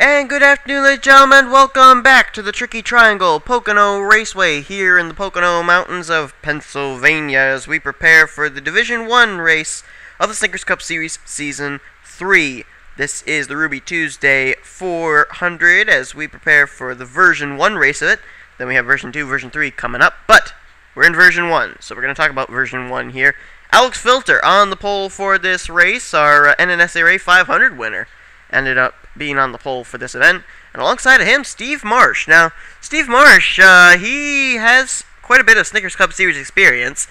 And good afternoon, ladies and gentlemen. Welcome back to the Tricky Triangle Pocono Raceway here in the Pocono Mountains of Pennsylvania as we prepare for the Division 1 race of the Snickers Cup Series Season 3. This is the Ruby Tuesday 400 as we prepare for the Version 1 race of it. Then we have Version 2, Version 3 coming up, but we're in Version 1, so we're going to talk about Version 1 here. Alex Filter on the pole for this race, our NNSCRA 500 winner, ended up being on the pole for this event, and alongside of him, Steve Marsh. Now, Steve Marsh, he has quite a bit of Snickers Cup Series experience.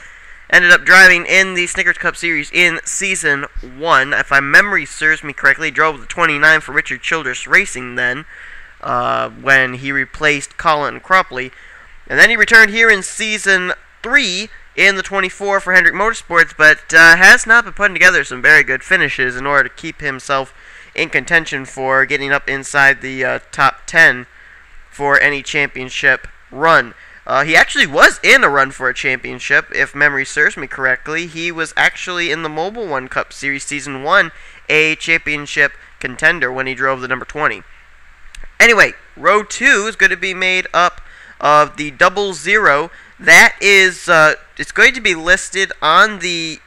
Ended up driving in the Snickers Cup Series in Season 1. If my memory serves me correctly, drove the 29 for Richard Childress Racing then, when he replaced Colin Cropley. And then he returned here in Season 3 in the 24 for Hendrick Motorsports, but has not been putting together some very good finishes in order to keep himself in contention for getting up inside the top 10 for any championship run. He actually was in a run for a championship, if memory serves me correctly. He was actually in the Mobile One Cup Series Season 1, a championship contender when he drove the number 20. Anyway, row 2 is going to be made up of the 00. That is, it's going to be listed on the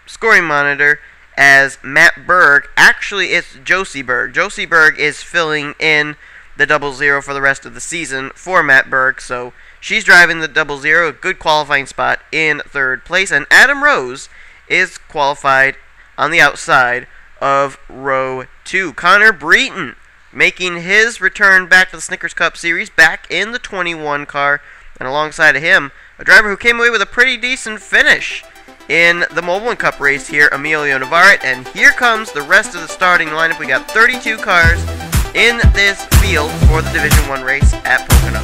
scoring monitor as Matt Berg. Actually, it's Josie Berg. Josie Berg is filling in the 00 for the rest of the season for Matt Berg, so she's driving the 00, a good qualifying spot in third place, and Adam Rose is qualified on the outside of row 2. Connor Breton making his return back to the Snickers Cup Series, back in the 21 car, and alongside of him, a driver who came away with a pretty decent finish in the Mobile One Cup race here, Emilio Navarrete. And here comes the rest of the starting lineup. We got 32 cars in this field for the Division 1 race at Pocono.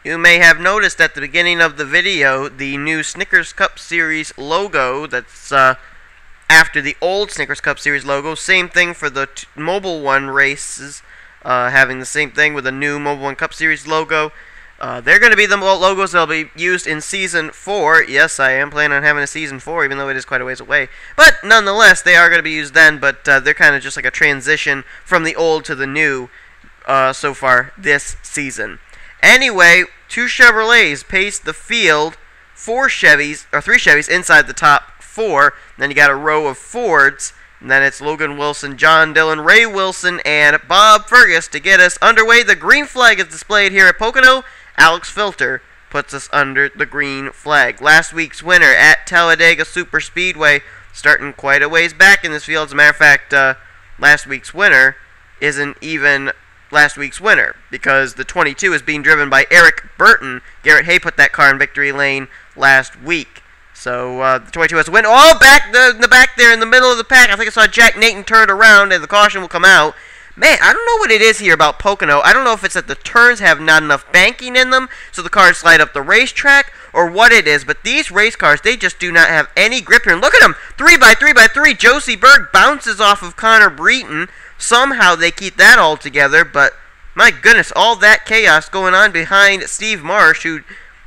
You may have noticed at the beginning of the video the new Snickers Cup Series logo that's after the old Snickers Cup Series logo. Same thing for the Mobile One races, having the same thing with a new Mobile One Cup Series logo. They're going to be the logos that will be used in Season 4. Yes, I am planning on having a Season 4, even though it is quite a ways away. But nonetheless, they are going to be used then, but they're kind of just like a transition from the old to the new so far this season. Anyway, 2 Chevrolets paced the field, 3 Chevys inside the top 4. Then you got a row of Fords, and then it's Logan Wilson, John Dillon, Ray Wilson, and Bob Fergus to get us underway. The green flag is displayed here at Pocono. Alex Filter puts us under the green flag. Last week's winner at Talladega Superspeedway, starting quite a ways back in this field. As a matter of fact, last week's winner isn't even last week's winner, because the 22 is being driven by Eric Burton. Garrett Hay put that car in victory lane last week. So the 22 has to win. Oh, back in the back there in the middle of the pack. I think I saw Jack Nathan turn around and the caution will come out. Man, I don't know what it is here about Pocono. I don't know if it's that the turns have not enough banking in them, so the cars slide up the racetrack, or what it is. But these race cars, they just do not have any grip here. And look at them, 3x3x3. Josie Berg bounces off of Connor Breton. Somehow they keep that all together, but my goodness, all that chaos going on behind Steve Marsh, who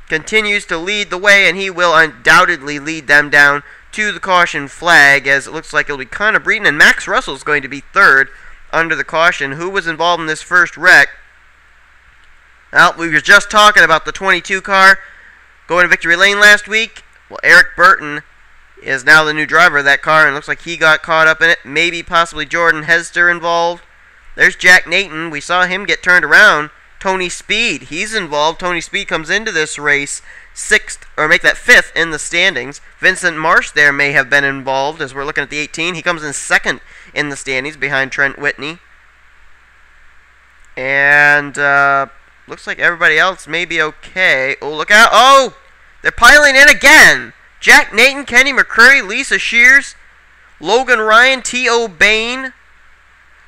continues to lead the way, and he will undoubtedly lead them down to the caution flag, as it looks like it'll be Connor Breton, and Max Russell's going to be third under the caution. Who was involved in this first wreck? Well, we were just talking about the 22 car going to victory lane last week. Well, Eric Burton is now the new driver of that car, and looks like he got caught up in it. Maybe possibly Jordan Hester involved. There's Jack Nathan. We saw him get turned around. Tony Speed, he's involved. Tony Speed comes into this race 6th, or make that 5th in the standings. Vincent Marsh there may have been involved, as we're looking at the 18. He comes in 2nd in the standings behind Trent Whitney. And looks like everybody else may be okay. Oh, look out. Oh, they're piling in again. Jack Nathan, Kenny McCurry, Lisa Shears, Logan Ryan, T.O. Bain,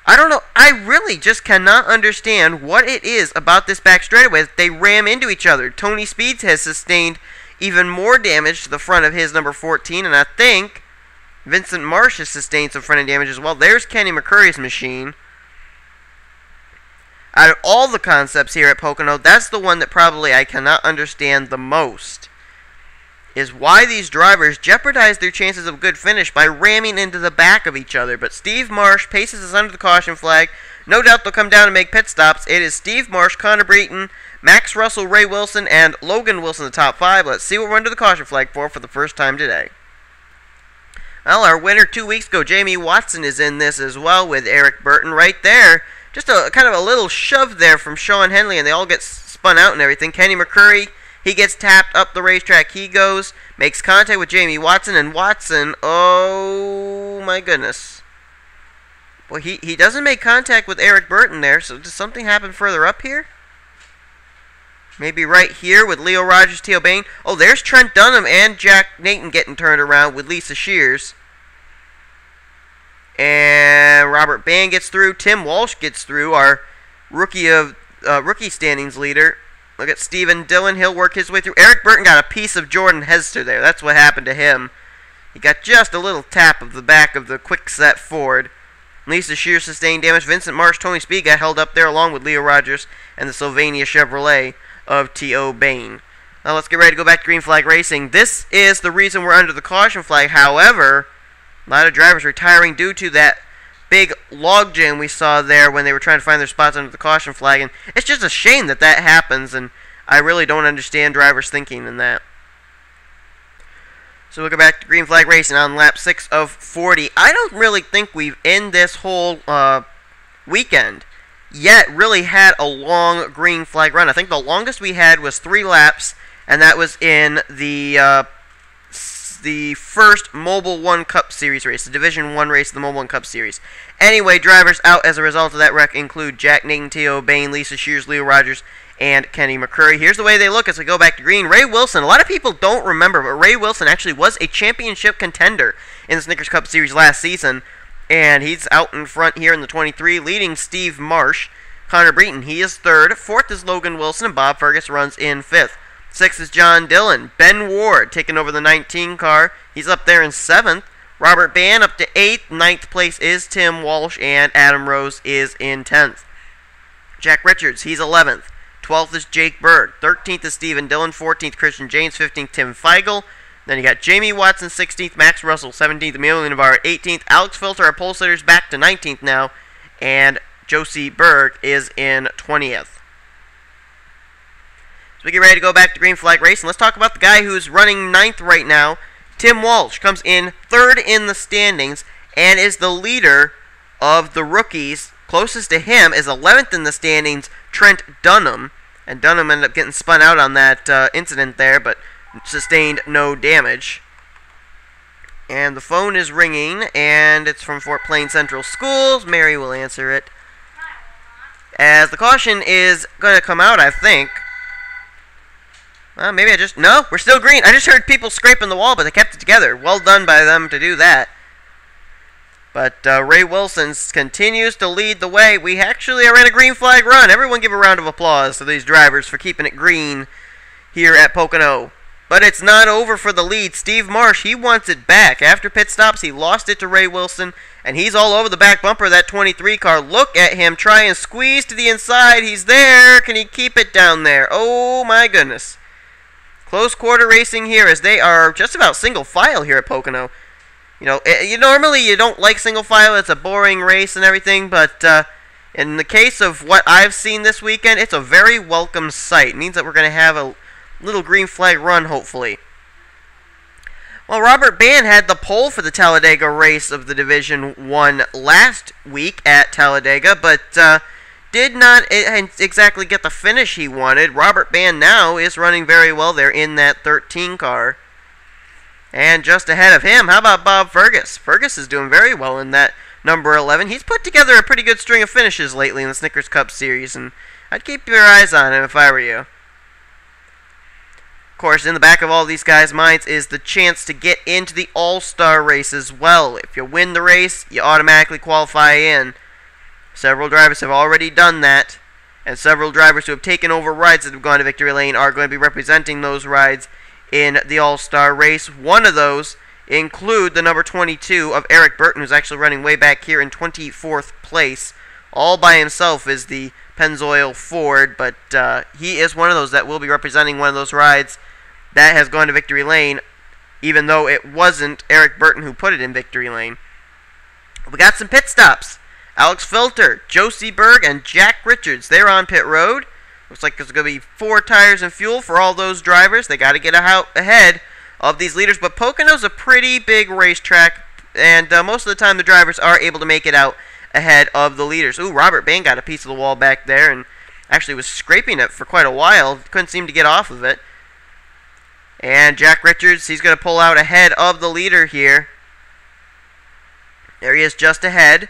I don't know. I really just cannot understand what it is about this back straightaway that they ram into each other. Tony Speeds has sustained even more damage to the front of his number 14, and I think Vincent Marsh has sustained some front-end damage as well. There's Kenny McCurry's machine. Out of all the concepts here at Pocono, that's the one that probably I cannot understand the most, is why these drivers jeopardize their chances of a good finish by ramming into the back of each other. But Steve Marsh paces us under the caution flag. No doubt they'll come down and make pit stops. It is Steve Marsh, Connor Breton, Max Russell, Ray Wilson, and Logan Wilson in the top 5. Let's see what we're under the caution flag for the first time today. Well, our winner 2 weeks ago, Jamie Watson, is in this as well with Eric Burton right there. Just a kind of a little shove there from Sean Henley, and they all get spun out and everything. Kenny McCurry, he gets tapped up the racetrack. He goes, makes contact with Jamie Watson, and Watson, oh my goodness. Well, he doesn't make contact with Eric Burton there, so does something happen further up here? Maybe right here with Leo Rogers, Theo Bain. Oh, there's Trent Dunham and Jack Nathan getting turned around with Lisa Shears. And Robert Band gets through. Tim Walsh gets through, our rookie standings leader. Look at Stephen Dillon. He'll work his way through. Eric Burton got a piece of Jordan Hester there. That's what happened to him. He got just a little tap of the back of the quick-set Ford. Lisa Shears sustained damage. Vincent Marsh, Tony Speed got held up there along with Leo Rogers and the Sylvania Chevrolet of T.O. Bain. Now let's get ready to go back to green flag racing. This is the reason we're under the caution flag. However, a lot of drivers retiring due to that big log jam we saw there when they were trying to find their spots under the caution flag. And it's just a shame that that happens, and I really don't understand drivers' thinking in that. So we'll go back to green flag racing on lap 6 of 40. I don't really think we've, in this whole weekend, yet really had a long green flag run. I think the longest we had was 3 laps, and that was in the first Mobile One Cup Series race, the Division 1 race of the Mobile One Cup Series. Anyway, drivers out as a result of that wreck include Jack Nathan, T.O. Bain, Lisa Shears, Leo Rogers, and Kenny McCurry. Here's the way they look as we go back to green. Ray Wilson, a lot of people don't remember, but Ray Wilson actually was a championship contender in the Snickers Cup Series last season, and he's out in front here in the 23, leading Steve Marsh. Connor Breton, he is 3rd. 4th is Logan Wilson, and Bob Fergus runs in 5th. 6th is John Dillon. Ben Ward taking over the 19 car. He's up there in 7th. Robert Band up to 8th. 9th place is Tim Walsh, and Adam Rose is in 10th. Jack Richards, he's 11th. 12th is Jake Berg. 13th is Stephen Dillon. 14th, Christian James. 15th, Tim Feigl. Then you got Jamie Watson, 16th. Max Russell, 17th. Emilio Navarro, 18th. Alex Filter, our pole sitters, back to 19th now. And Josie Berg is in 20th. So we get ready to go back to green flag racing. Let's talk about the guy who's running 9th right now. Tim Walsh comes in 3rd in the standings and is the leader of the rookies. Closest to him is 11th in the standings, Trent Dunham. And Dunham ended up getting spun out on that incident there, but sustained no damage. And the phone is ringing, and it's from Fort Plain Central Schools. Mary will answer it. As the caution is going to come out, I think. Maybe I just... No, we're still green. I just heard people scraping the wall, but they kept it together. Well done by them to do that. But Ray Wilson continues to lead the way. We actually are in a green flag run. Everyone give a round of applause to these drivers for keeping it green here at Pocono. But it's not over for the lead. Steve Marsh, he wants it back. After pit stops, he lost it to Ray Wilson, and he's all over the back bumper of that 23 car. Look at him try and squeeze to the inside. He's there. Can he keep it down there? Oh, my goodness. Close quarter racing here as they are just about single file here at Pocono. You know, normally you don't like single file. It's a boring race and everything, but in the case of what I've seen this weekend, it's a very welcome sight. It means that we're going to have a little green flag run, hopefully. Well, Robert Band had the pole for the Talladega race of the Division 1 last week at Talladega, but did not exactly get the finish he wanted. Robert Band now is running very well there in that 13 car. And just ahead of him, how about Bob Fergus? Fergus is doing very well in that number 11. He's put together a pretty good string of finishes lately in the Snickers Cup Series, and I'd keep your eyes on him if I were you. Of course, in the back of all these guys' minds is the chance to get into the All-Star race as well. If you win the race, you automatically qualify in. Several drivers have already done that, and several drivers who have taken over rides that have gone to victory lane are going to be representing those rides in the All-Star race. One of those include the number 22 of Eric Burton, who's actually running way back here in 24th place. All by himself is the Pennzoil Ford, but he is one of those that will be representing one of those rides that has gone to victory lane, even though it wasn't Eric Burton who put it in victory lane. We got some pit stops. Alex Filter, Josie Berg, and Jack Richards, they're on pit road. Looks like there's going to be 4 tires and fuel for all those drivers. They got to get out ahead of these leaders, but Pocono's a pretty big racetrack, and most of the time the drivers are able to make it out ahead of the leaders. Ooh, Robert Bain got a piece of the wall back there and actually was scraping it for quite a while. Couldn't seem to get off of it. And Jack Richards, he's going to pull out ahead of the leader here. There he is just ahead.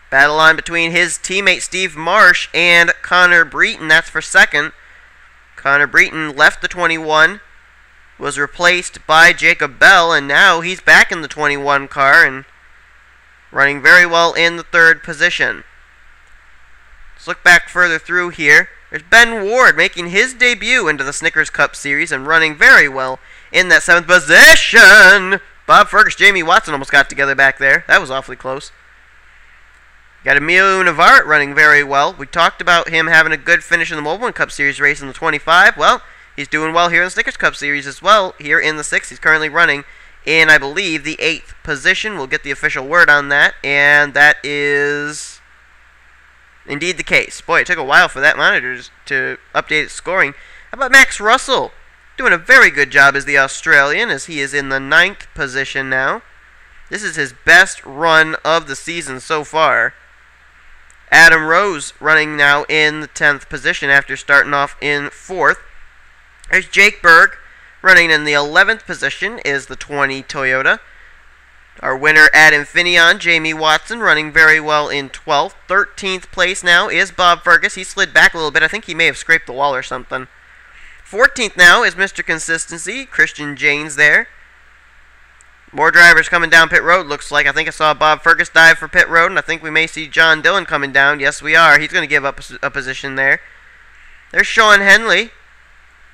Battle on between his teammate Steve Marsh and Connor Breton. That's for second. Connor Breton left the 21, was replaced by Jacob Bell, and now he's back in the 21 car and running very well in the third position. Let's look back further through here. There's Ben Ward making his debut into the Snickers Cup Series and running very well in that 7th position. Bob Fergus, Jamie Watson almost got together back there. That was awfully close. Got Emilio Navarrete running very well. We talked about him having a good finish in the Mobile One Cup Series race in the 25. Well, he's doing well here in the Snickers Cup Series as well. Here in the 6th, he's currently running in, I believe, the 8th position. We'll get the official word on that, and that is indeed the case. Boy, it took a while for that monitor to update its scoring. How about Max Russell? Doing a very good job as the Australian, as he is in the 9th position now. This is his best run of the season so far. Adam Rose running now in the 10th position after starting off in 4th. There's Jake Berg running in the 11th position is the 20 Toyota. Our winner at Infineon, Jamie Watson, running very well in 12th. 13th place now is Bob Fergus. He slid back a little bit. I think he may have scraped the wall or something. 14th now is Mr. Consistency, Christian Janes there. More drivers coming down pit road, looks like. I think I saw Bob Fergus dive for pit road, and I think we may see John Dillon coming down. Yes, we are. He's going to give up a position there. There's Sean Henley.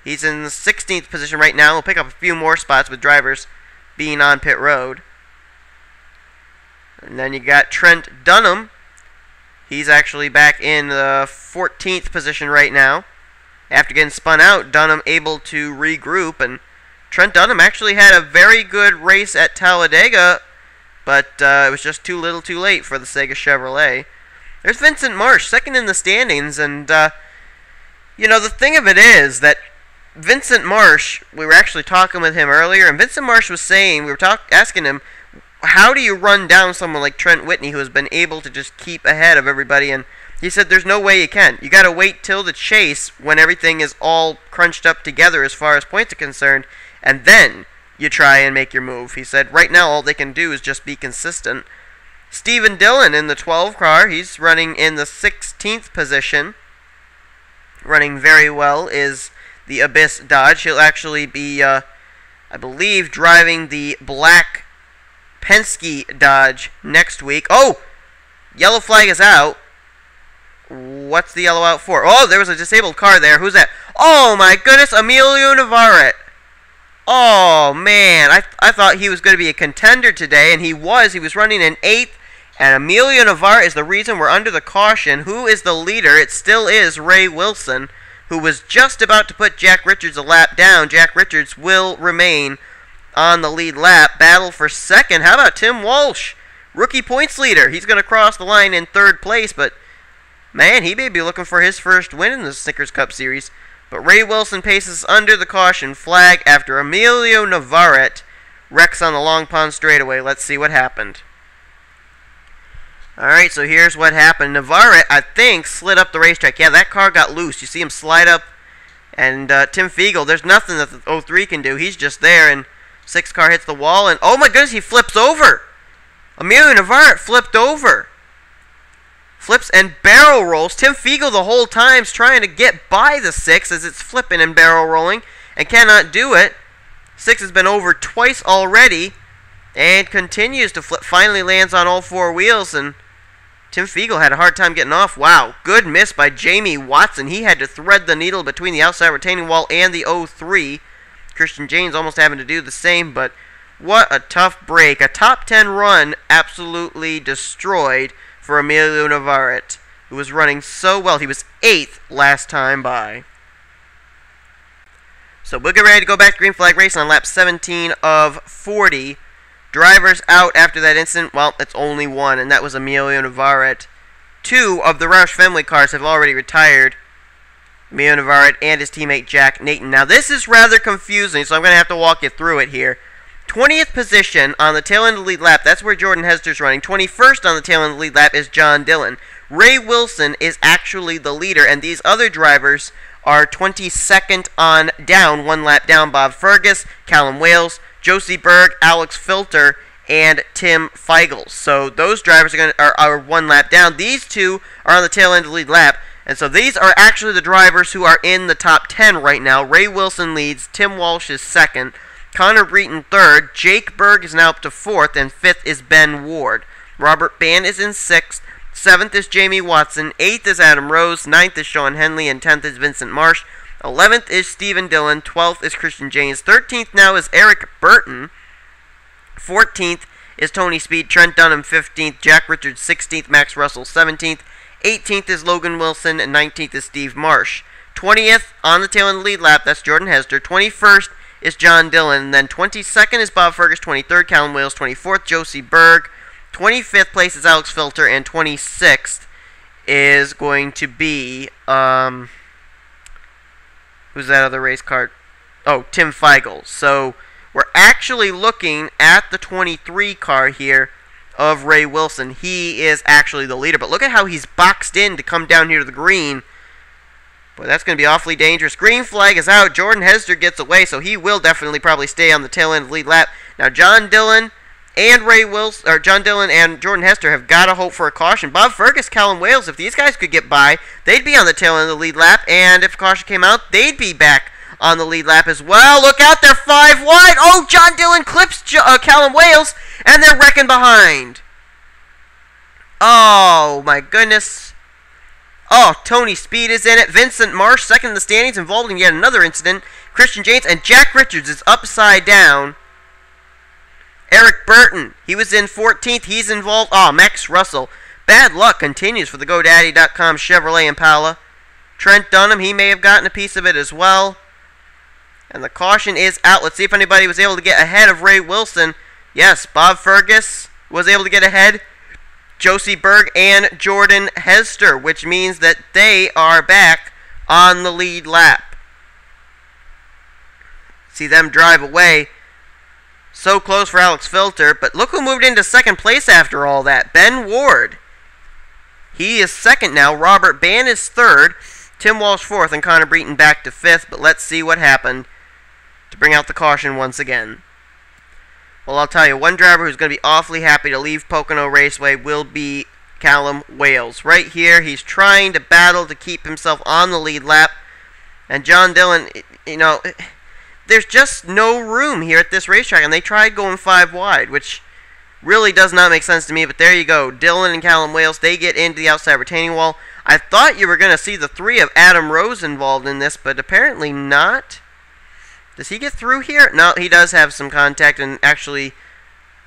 He's in the 16th position right now. We'll pick up a few more spots with drivers being on pit road. And then you got Trent Dunham. He's actually back in the 14th position right now. After getting spun out, Dunham able to regroup, and Trent Dunham actually had a very good race at Talladega, but it was just too little too late for the Sega Chevrolet. There's Vincent Marsh, second in the standings, and, you know, the thing of it is that Vincent Marsh, we were actually talking with him earlier, and Vincent Marsh was saying, we were asking him, how do you run down someone like Trent Whitney who has been able to just keep ahead of everybody? And he said there's no way you can. You got to wait till the chase when everything is all crunched up together as far as points are concerned, and then you try and make your move. He said right now all they can do is just be consistent. Stephen Dillon in the 12 car, he's running in the 16th position. Running very well is the Abyss Dodge. He'll actually be, I believe, driving the black Penske Dodge next week. Oh! Yellow flag is out. What's the yellow out for? Oh, there was a disabled car there. Who's that? Oh my goodness, Emilio Navarrete. Oh man, I thought he was going to be a contender today, and he was. He was running in 8th, and Emilio Navarrete is the reason we're under the caution. Who is the leader? It still is Ray Wilson, who was just about to put Jack Richards a lap down. Jack Richards will remain on the lead lap. Battle for second. How about Tim Walsh? Rookie points leader. He's going to cross the line in 3rd place, but man, he may be looking for his first win in the Snickers Cup Series. But Ray Wilson paces under the caution flag after Emilio Navarrete wrecks on the Long Pond straightaway. Let's see what happened. Alright, so here's what happened. Navarrete, I think, slid up the racetrack. Yeah, that car got loose. You see him slide up. And Tim Fiegel, there's nothing that the 03 can do. He's just there, and 6 car hits the wall, and oh my goodness, he flips over. Emilio Navarrete flipped over. Flips and barrel rolls. Tim Fiegel the whole time's trying to get by the 6 as it's flipping and barrel rolling and cannot do it. 6 has been over twice already and continues to flip. Finally lands on all 4 wheels, and Tim Fiegel had a hard time getting off. Wow, good miss by Jamie Watson. He had to thread the needle between the outside retaining wall and the 03. Christian James almost having to do the same, but what a tough break. A top 10 run absolutely destroyed for Emilio Navarrete, who was running so well. He was 8th last time by. So we'll get ready to go back to green flag racing on lap 17 of 40. Drivers out after that incident, well, it's only one, and that was Emilio Navarrete. 2 of the Roush Fenway cars have already retired. Emilio Navarrete and his teammate Jack Nathan. Now this is rather confusing, so I'm going to have to walk you through it here. 20th position on the tail end of the lead lap, that's where Jordan Hester's running. 21st on the tail end of the lead lap is John Dillon. Ray Wilson is actually the leader, and these other drivers are 22nd on down, 1 lap down. Bob Fergus, Callum Wales, Josie Berg, Alex Filter, and Tim Feigl. So those drivers are 1 lap down. These 2 are on the tail end of the lead lap. And so these are actually the drivers who are in the top 10 right now. Ray Wilson leads, Tim Walsh is 2nd, Connor Breton 3rd, Jake Berg is now up to 4th, and 5th is Ben Ward. Robert Bann is in 6th, 7th is Jamie Watson, 8th is Adam Rose, 9th is Sean Henley, and 10th is Vincent Marsh. 11th is Stephen Dillon, 12th is Christian James, 13th now is Eric Burton, 14th is Tony Speed, Trent Dunham 15th, Jack Richards 16th, Max Russell 17th, 18th is Logan Wilson, and 19th is Steve Marsh. 20th on the tail end of the lead lap, that's Jordan Hester. 21st is John Dillon, and then 22nd is Bob Fergus, 23rd Callum Wales, 24th Josie Berg, 25th place is Alex Filter, and 26th is going to be, who's that other race car? Oh, Tim Feigl. So we're actually looking at the 23 car here of Ray Wilson. He is actually the leader, but look at how he's boxed in to come down here to the green. Boy, that's going to be awfully dangerous. Green flag is out. Jordan Hester gets away, so he will definitely probably stay on the tail end of the lead lap. Now, John Dillon and Jordan Hester have got to hope for a caution. Bob Fergus, Callum Wales, if these guys could get by, they'd be on the tail end of the lead lap, and if a caution came out, they'd be back on the lead lap as well. Look out, they're 5 wide. Oh, John Dillon clips Callum Wales, and they're wrecking behind. Oh, my goodness. Oh, Tony Speed is in it. Vincent Marsh, 2nd in the standings, involved in yet another incident. Christian James, and Jack Richards is upside down. Eric Burton, he was in 14th. He's involved. Oh, Max Russell. Bad luck continues for the GoDaddy.com Chevrolet Impala. Trent Dunham, he may have gotten a piece of it as well. And the caution is out. Let's see if anybody was able to get ahead of Ray Wilson. Yes, Bob Fergus was able to get ahead. Josie Berg and Jordan Hester, which means that they are back on the lead lap. See them drive away. So close for Alex Filter, but look who moved into 2nd place after all that. Ben Ward. He is 2nd now. Robert Bann is 3rd. Tim Walsh 4th, and Connor Breton back to 5th. But let's see what happened to bring out the caution once again. Well, I'll tell you, one driver who's going to be awfully happy to leave Pocono Raceway will be Callum Wales. Right here, he's trying to battle to keep himself on the lead lap. And John Dillon, you know, there's just no room here at this racetrack. And they tried going 5 wide, which really does not make sense to me. But there you go. Dillon and Callum Wales, they get into the outside retaining wall. I thought you were going to see the 3 of Adam Rose involved in this, but apparently not. Does he get through here? No, he does have some contact, and actually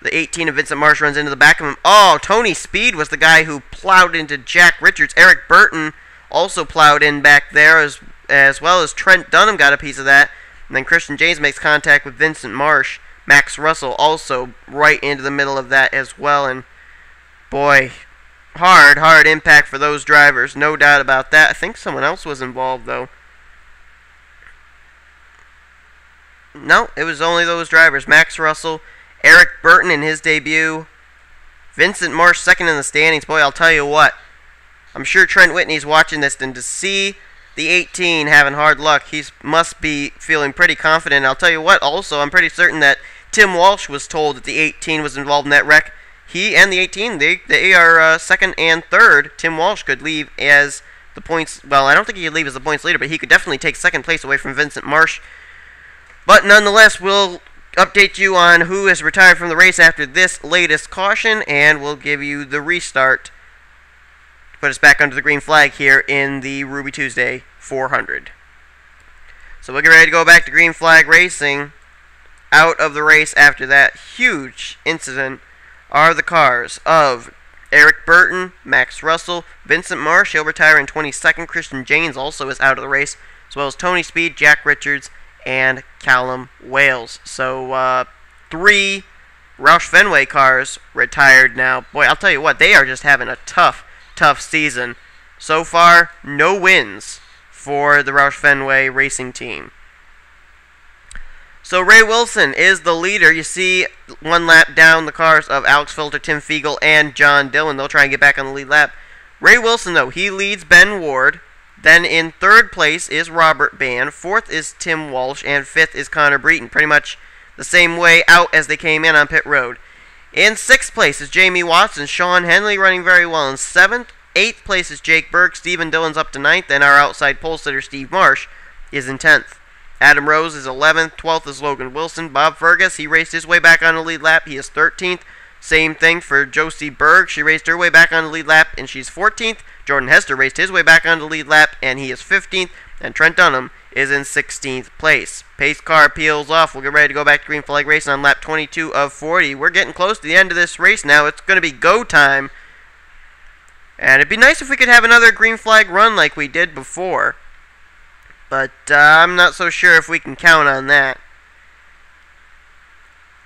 the 18 of Vincent Marsh runs into the back of him. Oh, Tony Speed was the guy who plowed into Jack Richards. Eric Burton also plowed in back there, as well as Trent Dunham got a piece of that. And then Christian James makes contact with Vincent Marsh. Max Russell also right into the middle of that as well. And boy, hard impact for those drivers. No doubt about that. I think someone else was involved, though. No, it was only those drivers. Max Russell, Eric Burton in his debut, Vincent Marsh 2nd in the standings. Boy, I'll tell you what. I'm sure Trent Whitney's watching this, and to see the 18 having hard luck, he must be feeling pretty confident. I'll tell you what, also, I'm pretty certain that Tim Walsh was told that the 18 was involved in that wreck. He and the 18, they are 2nd and 3rd. Tim Walsh could leave as the points, well, I don't think he could leave as the points leader, but he could definitely take 2nd place away from Vincent Marsh. But nonetheless, we'll update you on who has retired from the race after this latest caution, and we'll give you the restart put us back under the green flag here in the Ruby Tuesday 400. So we'll get ready to go back to green flag racing. Out of the race after that huge incident are the cars of Eric Burton, Max Russell, Vincent Marsh, he'll retire in 22nd. Christian Janes also is out of the race, as well as Tony Speed, Jack Richards, and Callum Wales. So 3 Roush Fenway cars retired now. Boy, I'll tell you what, they are just having a tough season. So far, no wins for the Roush Fenway racing team. So Ray Wilson is the leader. You see 1 lap down the cars of Alex Filter, Tim Fiegel, and John Dillon. They'll try and get back on the lead lap. Ray Wilson, though, he leads Ben Ward. Then in 3rd place is Robert Bann. 4th is Tim Walsh. And 5th is Connor Breton. Pretty much the same way out as they came in on pit road. In 6th place is Jamie Watson. Sean Henley running very well in 7th. 8th place is Jake Burke. Stephen Dillon's up to 9th. And our outside pole sitter, Steve Marsh, is in 10th. Adam Rose is 11th. 12th is Logan Wilson. Bob Fergus, he raced his way back on the lead lap. He is 13th. Same thing for Josie Berg. She raced her way back on the lead lap, and she's 14th. Jordan Hester raced his way back on the lead lap, and he is 15th. And Trent Dunham is in 16th place. Pace car peels off. We'll get ready to go back to green flag racing on lap 22 of 40. We're getting close to the end of this race now. It's going to be go time. And it'd be nice if we could have another green flag run like we did before. But I'm not so sure if we can count on that.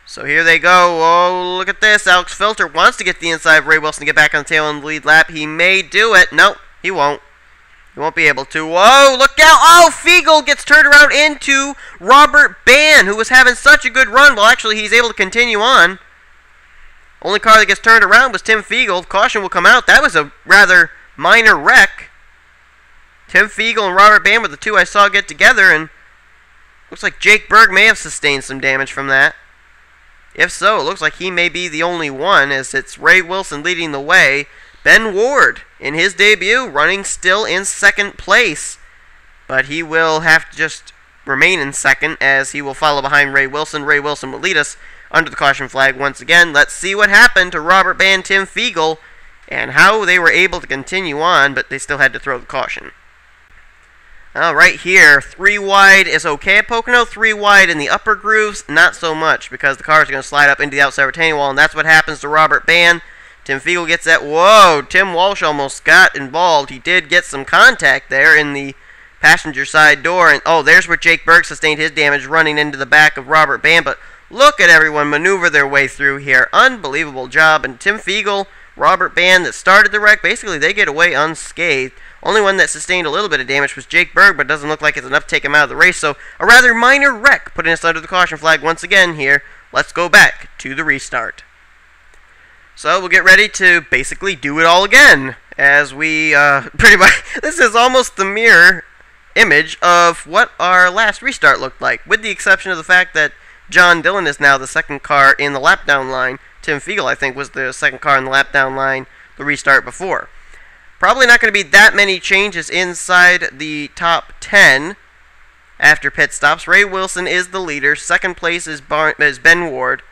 So here they go. Oh, look at this. Alex Filter wants to get the inside of Ray Wilson to get back on the tail on the lead lap. He may do it. Nope, he won't. He won't be able to. Whoa, look out. Oh, Fiegel gets turned around into Robert Bann, who was having such a good run. Well, actually, he's able to continue on. Only car that gets turned around was Tim Fiegel. Caution will come out. That was a rather minor wreck. Tim Fiegel and Robert Bann were the 2 I saw get together, and looks like Jake Berg may have sustained some damage from that. If so, it looks like he may be the only one, as it's Ray Wilson leading the way. Ben Ward, in his debut, running still in 2nd place, but he will have to just remain in 2nd, as he will follow behind Ray Wilson. Ray Wilson will lead us under the caution flag once again. Let's see what happened to Robert Bann, Tim Fiegel, and how they were able to continue on, but they still had to throw the caution. Right here, 3 wide is okay at Pocono. 3 wide in the upper grooves, not so much, because the cars are going to slide up into the outside retaining wall, and that's what happens to Robert Bann. Tim Fiegel gets that. Whoa, Tim Walsh almost got involved. He did get some contact there in the passenger side door, and oh, there's where Jake Berg sustained his damage running into the back of Robert Bann, but look at everyone maneuver their way through here. Unbelievable job, and Tim Fiegel, Robert Bann that started the wreck, basically they get away unscathed. Only one that sustained a little bit of damage was Jake Berg, but it doesn't look like it's enough to take him out of the race. So a rather minor wreck putting us under the caution flag once again here. Let's go back to the restart. So we'll get ready to basically do it all again. As we pretty much, this is almost the mirror image of what our last restart looked like, with the exception of the fact that John Dillon is now the 2nd car in the lap down line. Tim Fiegel, I think, was the 2nd car in the lap down line the restart before. Probably not going to be that many changes inside the top 10 after pit stops. Ray Wilson is the leader. 2nd place is Ben Ward.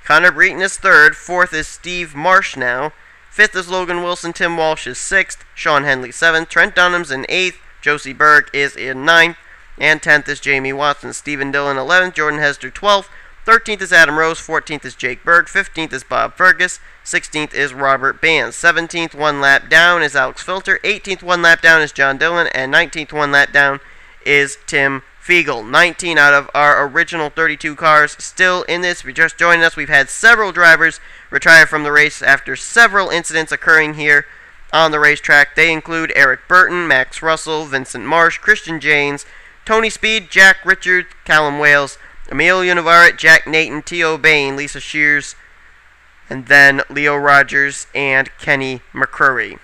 Connor Breton is 3rd. 4th is Steve Marsh now. 5th is Logan Wilson. Tim Walsh is 6th. Sean Henley 7th. Trent Dunham's in 8th. Josie Berg is in 9th. And 10th is Jamie Watson. Stephen Dillon 11th. Jordan Hester 12th. 13th is Adam Rose. 14th is Jake Berg. 15th is Bob Fergus. 16th is Robert Bann. 17th, 1 lap down, is Alex Filter. 18th, 1 lap down, is John Dillon. And 19th, 1 lap down, is Tim Fiegel. 19 out of our original 32 cars still in this. If you're just joining us, we've had several drivers retire from the race after several incidents occurring here on the racetrack. They include Eric Burton, Max Russell, Vincent Marsh, Christian Janes, Tony Speed, Jack Richards, Callum Wales, Emilio Navarrete, Jack Nathan, T.O. Bain, Lisa Shears, and then Leo Rogers and Kenny McCurry.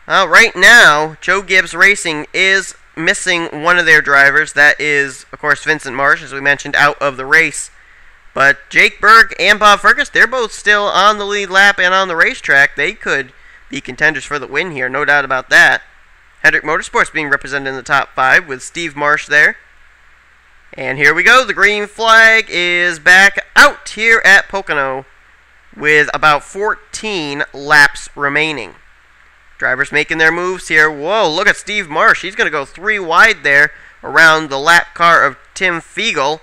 Right now, Joe Gibbs Racing is missing one of their drivers. That is, of course, Vincent Marsh, as we mentioned, out of the race. But Jake Berg and Bob Fergus, they're both still on the lead lap and on the racetrack. They could be contenders for the win here, no doubt about that. Hendrick Motorsports being represented in the top 5 with Steve Marsh there. And here we go. The green flag is back out here at Pocono with about 14 laps remaining. Drivers making their moves here. Whoa, look at Steve Marsh. He's going to go 3 wide there around the lap car of Tim Fiegel.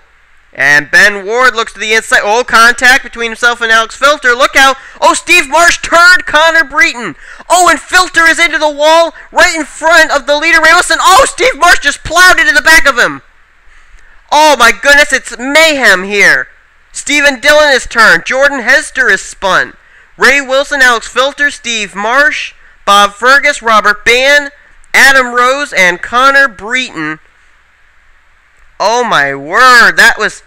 And Ben Ward looks to the inside. Oh, contact between himself and Alex Filter. Look out. Oh, Steve Marsh turned Connor Breton. Oh, and Filter is into the wall right in front of the leader, Ray Wilson. Oh, Steve Marsh just plowed into the back of him. Oh, my goodness, it's mayhem here. Stephen Dillon is turned. Jordan Hester is spun. Ray Wilson, Alex Filter, Steve Marsh, Bob Fergus, Robert Bann, Adam Rose, and Connor Breton. Oh my word, that was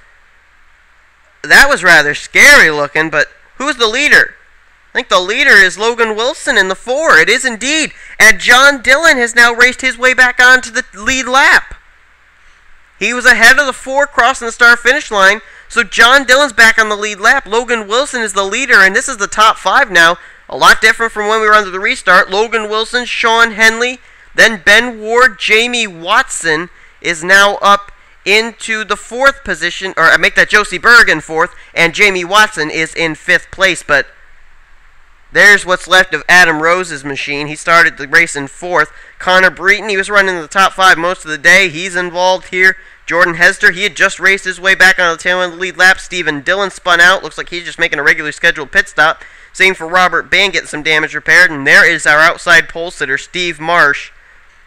rather scary looking, but who's the leader? I think the leader is Logan Wilson in the 4. It is indeed. And John Dillon has now raced his way back onto the lead lap. He was ahead of the 4 crossing the start finish line, so John Dillon's back on the lead lap. Logan Wilson is the leader, and this is the top 5 now. A lot different from when we were under the restart. Logan Wilson, Sean Henley, then Ben Ward, Jamie Watson is now up into the 4th position, or I make that Josie Berg in 4th, and Jamie Watson is in 5th place, but there's what's left of Adam Rose's machine. He started the race in 4th. Connor Breton, he was running in the top 5 most of the day. He's involved here. Jordan Hester, he had just raced his way back on the tail end of the lead lap. Stephen Dillon spun out. Looks like he's just making a regularly scheduled pit stop. Same for Robert Bann, getting some damage repaired. And there is our outside pole sitter, Steve Marsh.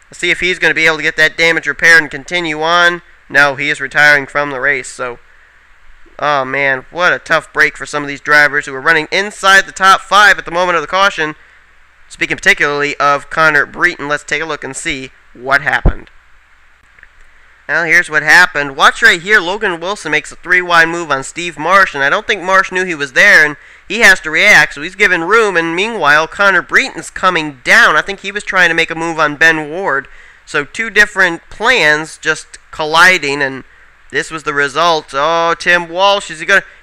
Let's see if he's going to be able to get that damage repaired and continue on. No, he is retiring from the race. So, oh man, what a tough break for some of these drivers who are running inside the top 5 at the moment of the caution. Speaking particularly of Connor Breton, let's take a look and see what happened. Well, here's what happened. Watch right here. Logan Wilson makes a 3-wide move on Steve Marsh, and I don't think Marsh knew he was there, and he has to react, so he's given room, and meanwhile, Connor Breton's coming down. I think he was trying to make a move on Ben Ward. So 2 different plans just colliding, and this was the result. Oh, Tim Walsh,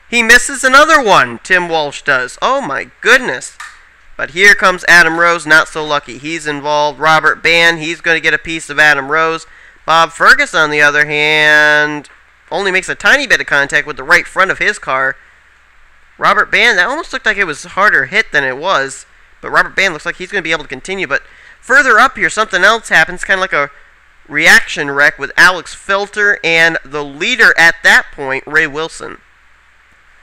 he misses another one, Tim Walsh does. Oh my goodness. But here comes Adam Rose, not so lucky. He's involved. Robert Bann, he's going to get a piece of Adam Rose. Bob Fergus, on the other hand, only makes a tiny bit of contact with the right front of his car. Robert Bann, that almost looked like it was harder hit than it was. But Robert Bann looks like he's going to be able to continue. But further up here, something else happens, kind of like a reaction wreck with Alex Filter and the leader at that point, Ray Wilson.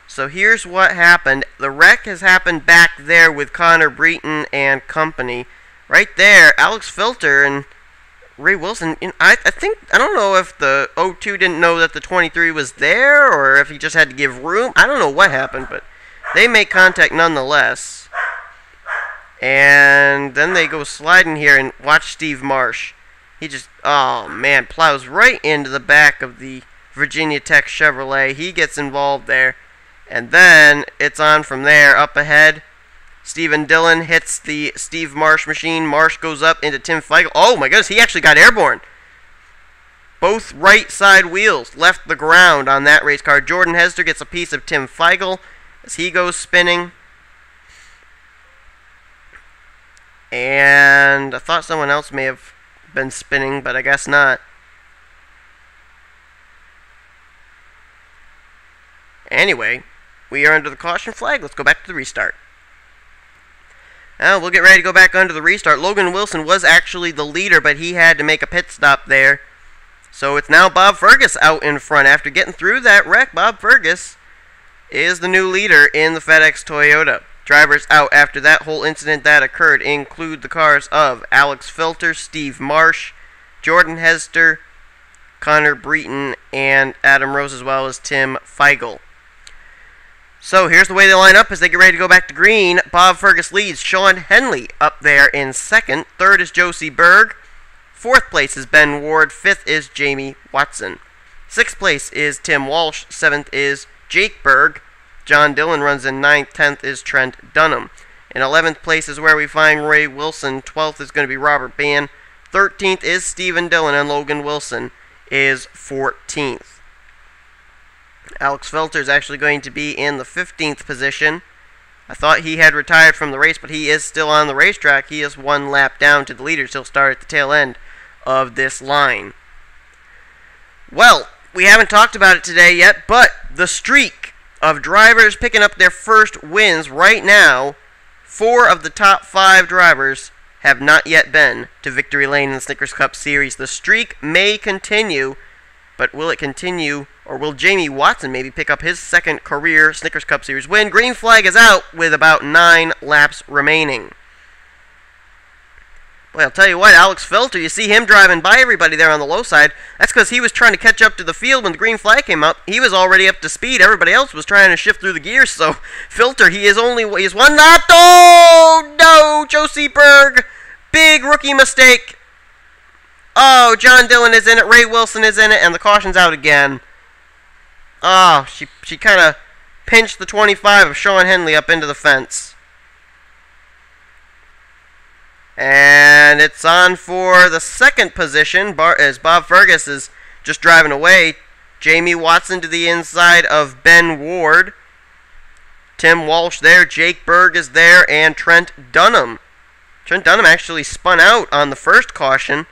So here's what happened. The wreck has happened back there with Connor Breton and company. Right there, Alex Filter and Ray Wilson, I don't know if the 02 didn't know that the 23 was there, or if he just had to give room. I don't know what happened, but they make contact nonetheless. And then they go sliding here, and watch Steve Marsh. He just, oh man, plows right into the back of the Virginia Tech Chevrolet. He gets involved there. And then it's on from there. Up ahead, Stephen Dillon hits the Steve Marsh machine. Marsh goes up into Tim Feigl. Oh my goodness, he actually got airborne. Both right side wheels left the ground on that race car. Jordan Hester gets a piece of Tim Feigl as he goes spinning. And I thought someone else may have been spinning, but I guess not. Anyway, we are under the caution flag. Let's go back to the restart. Now we'll get ready to go back under the restart. Logan Wilson was actually the leader, but he had to make a pit stop there. So it's now Bob Fergus out in front. After getting through that wreck, Bob Fergus is the new leader in the FedEx Toyota. Drivers out after that whole incident that occurred include the cars of Alex Filter, Steve Marsh, Jordan Hester, Connor Breton, and Adam Rose, as well as Tim Feigl. So here's the way they line up as they get ready to go back to green. Bob Fergus leads. Sean Henley up there in second. Third is Josie Berg. Fourth place is Ben Ward. Fifth is Jamie Watson. Sixth place is Tim Walsh. Seventh is Jake Berg. John Dillon runs in ninth. 10th is Trent Dunham. In 11th place is where we find Ray Wilson. 12th is going to be Robert Bann. 13th is Stephen Dillon, and Logan Wilson is 14th. Alex Filter is actually going to be in the 15th position. I thought he had retired from the race, but he is still on the racetrack. He is one lap down to the leaders. He'll start at the tail end of this line. Well, we haven't talked about it today yet, but the streak of drivers picking up their first wins right now. 4 of the top 5 drivers have not yet been to victory lane in the Snickers Cup Series. The streak may continue, but will it continue, or will Jamie Watson maybe pick up his second career Snickers Cup Series win? Green flag is out with about 9 laps remaining. Boy, I'll tell you what, Alex Filter, you see him driving by everybody there on the low side. That's because he was trying to catch up to the field when the green flag came up. He was already up to speed. Everybody else was trying to shift through the gears. So, Filter, he's one lap. Oh, no, Josie Berg. Big rookie mistake. Oh, John Dillon is in it. Ray Wilson is in it. And the caution's out again. Oh, she kind of pinched the 25 of Sean Henley up into the fence. And it's on for the second position as Bob Fergus is just driving away. Jamie Watson to the inside of Ben Ward. Tim Walsh there. Jake Berg is there. And Trent Dunham. Trent Dunham actually spun out on the first caution.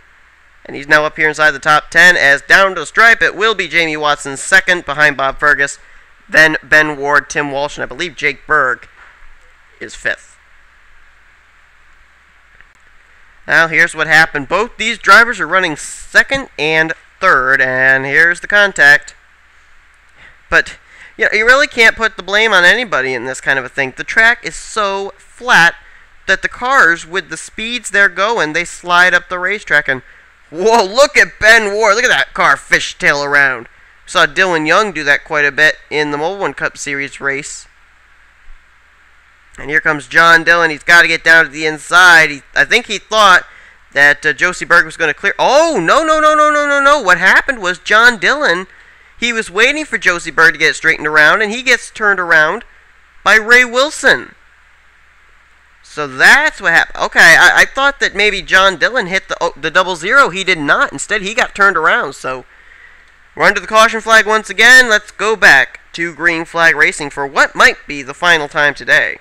And he's now up here inside the top 10. As down to the stripe, it will be Jamie Watson second behind Bob Fergus. Then Ben Ward, Tim Walsh, and I believe Jake Berg is fifth. Now, here's what happened. Both these drivers are running second and third, and here's the contact. But, you really can't put the blame on anybody in this kind of a thing. The track is so flat that the cars, with the speeds they're going, they slide up the racetrack. And, whoa, look at Ben Ward. Look at that car fishtail around. Saw Dylan Young do that quite a bit in the Mobile One Cup Series race. And here comes John Dillon. He's got to get down to the inside. I think he thought that Josie Berg was going to clear. Oh, no. What happened was John Dillon, he was waiting for Josie Berg to get straightened around, and he gets turned around by Ray Wilson. So that's what happened. Okay, I thought that maybe John Dillon hit the 00. He did not. Instead, he got turned around. So we're under the caution flag once again. Let's go back to green flag racing for what might be the final time today.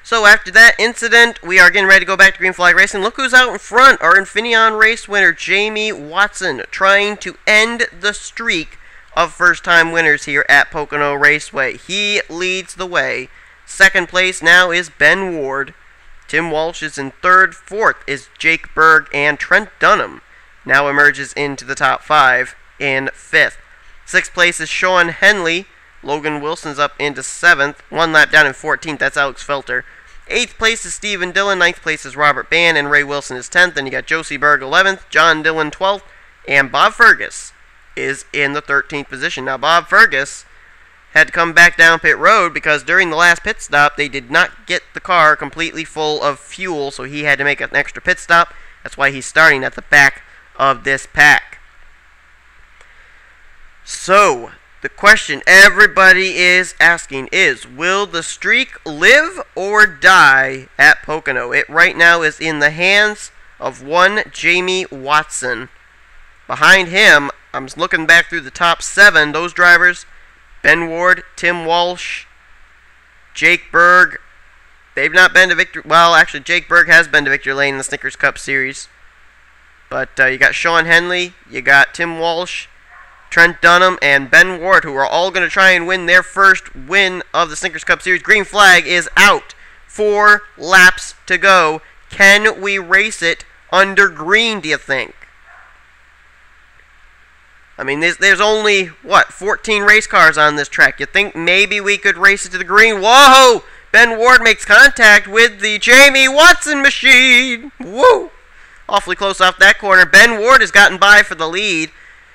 So after that incident, we are getting ready to go back to green flag racing. Look who's out in front. Our Infineon race winner, Jamie Watson, trying to end the streak of first-time winners here at Pocono Raceway. He leads the way. Second place now is Ben Ward. Tim Walsh is in third. Fourth is Jake Berg, and Trent Dunham now emerges into the top 5 in fifth. Sixth place is Sean Henley. Logan Wilson's up into 7th. 1 lap down in 14th. That's Alex Felter. 8th place is Stephen Dillon. 9th place is Robert Bann. And Ray Wilson is 10th. And you got Josie Berg 11th. John Dillon 12th. And Bob Fergus is in the 13th position. Now, Bob Fergus had to come back down pit road because during the last pit stop, they did not get the car completely full of fuel. So he had to make an extra pit stop. That's why he's starting at the back of this pack. So the question everybody is asking is, will the streak live or die at Pocono? It right now is in the hands of one Jamie Watson. Behind him, I'm looking back through the top 7. Those drivers, Ben Ward, Tim Walsh, Jake Berg, they've not been to victory. Well, actually, Jake Berg has been to victory lane in the Snickers Cup Series. But you got Sean Henley, you got Tim Walsh, Trent Dunham, and Ben Ward, who are all going to try and win their first win of the Snickers Cup Series. Green flag is out. 4 laps to go. Can we race it under green, do you think? I mean, there's only, 14 race cars on this track. You think maybe we could race it to the green? Whoa! Ben Ward makes contact with the Jamie Watson machine. Woo! Awfully close off that corner. Ben Ward has gotten by for the lead.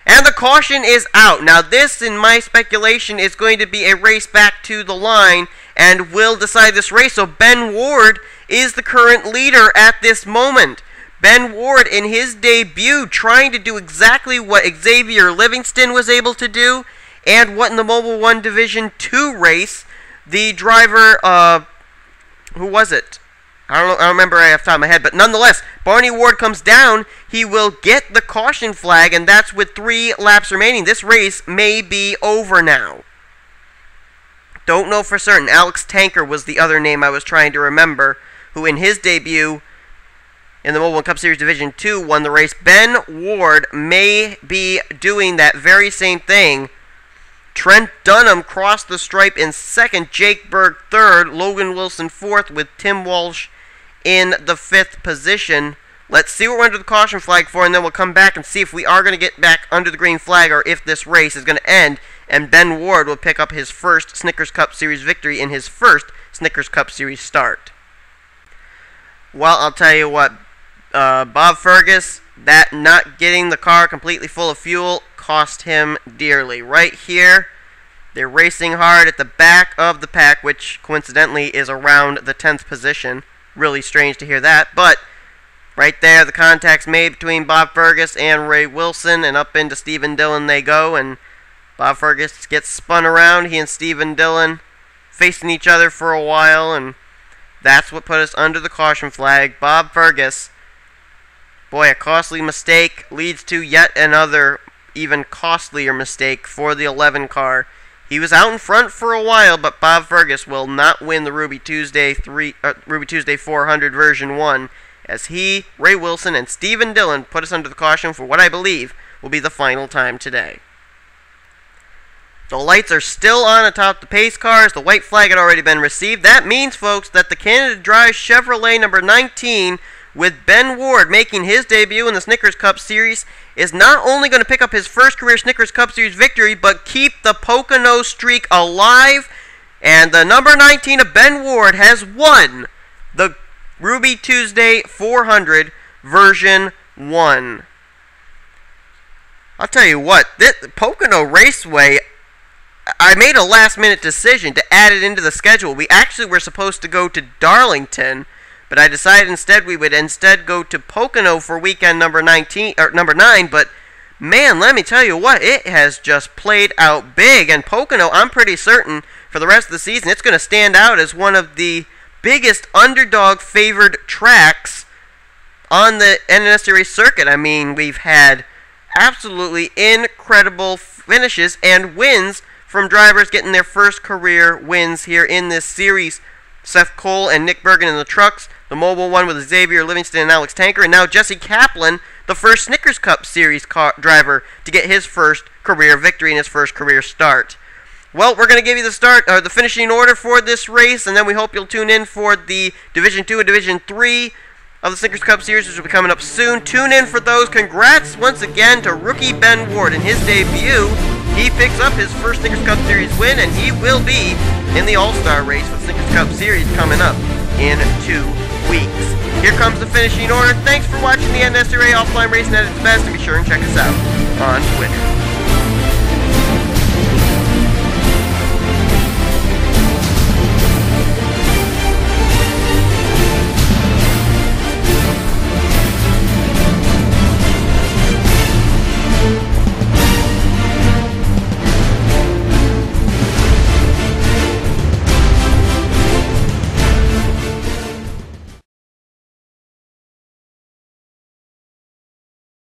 And the caution is out. Now this, in my speculation, is going to be a race back to the line and will decide this race. So Ben Ward is the current leader at this moment. Ben Ward, in his debut, trying to do exactly what Xavier Livingston was able to do and what in the Mobile One Division 2 race, the driver, who was it? I don't remember right off the top of my head, but nonetheless, Barney Ward comes down. He will get the caution flag, and that's with 3 laps remaining. This race may be over now. Don't know for certain. Alex Tanker was the other name I was trying to remember, who in his debut in the Mobile One Cup Series Division 2 won the race. Ben Ward may be doing that very same thing, Trent Dunham crossed the stripe in second, Jake Berg third, Logan Wilson fourth, with Tim Walsh in the fifth position. Let's see what we're under the caution flag for, and then we'll come back and see if we are going to get back under the green flag or if this race is going to end and Ben Ward will pick up his first Snickers Cup Series victory in his first Snickers Cup Series start. Well, I'll tell you what, Bob Fergus, that not getting the car completely full of fuel cost him dearly. Right here, they're racing hard at the back of the pack, which coincidentally is around the 10th position. Really strange to hear that, but right there, the contact's made between Bob Fergus and Ray Wilson, and up into Stephen Dillon they go, and Bob Fergus gets spun around. He and Stephen Dillon facing each other for a while, and that's what put us under the caution flag. Bob Fergus, boy, a costly mistake leads to yet another even costlier mistake for the 11 car. He was out in front for a while, but Bob Fergus will not win the Ruby Tuesday 400 version 1, as he, Ray Wilson, and Stephen Dillon put us under the caution for what I believe will be the final time today. The lights are still on atop the pace cars. The white flag had already been received. That means, folks, that the Canada Dry Chevrolet number 19, with Ben Ward making his debut in the Snickers Cup Series, is not only going to pick up his first career Snickers Cup Series victory, but keep the Pocono streak alive. And the number 19 of Ben Ward has won the Ruby Tuesday 400 version 1. I'll tell you what, this Pocono Raceway, I made a last-minute decision to add it into the schedule. We actually were supposed to go to Darlington, but I decided instead we would go to Pocono for weekend number 9. But man, let me tell you what, it has just played out big. And Pocono, I'm pretty certain for the rest of the season, it's going to stand out as one of the biggest underdog-favored tracks on the NNSCRA circuit. I mean, we've had absolutely incredible finishes and wins from drivers getting their first career wins here in this series. Seth Cole and Nick Bergen in the trucks, the mobile one with Xavier Livingston and Alex Tanker, and now Jesse Kaplan, the first Snickers Cup Series driver to get his first career victory in his first career start. Well, we're going to give you the finishing order for this race, and then we hope you'll tune in for the Division 2 and Division 3 of the Snickers Cup Series, which will be coming up soon. Tune in for those. Congrats once again to rookie Ben Ward in his debut. He picks up his first Snickers Cup Series win, and he will be in the All-Star race for the Snickers Cup Series coming up in 2 weeks. Here comes the finishing order. Thanks for watching the NNSCRA Offline Racing at its best, and be sure and check us out on Twitter.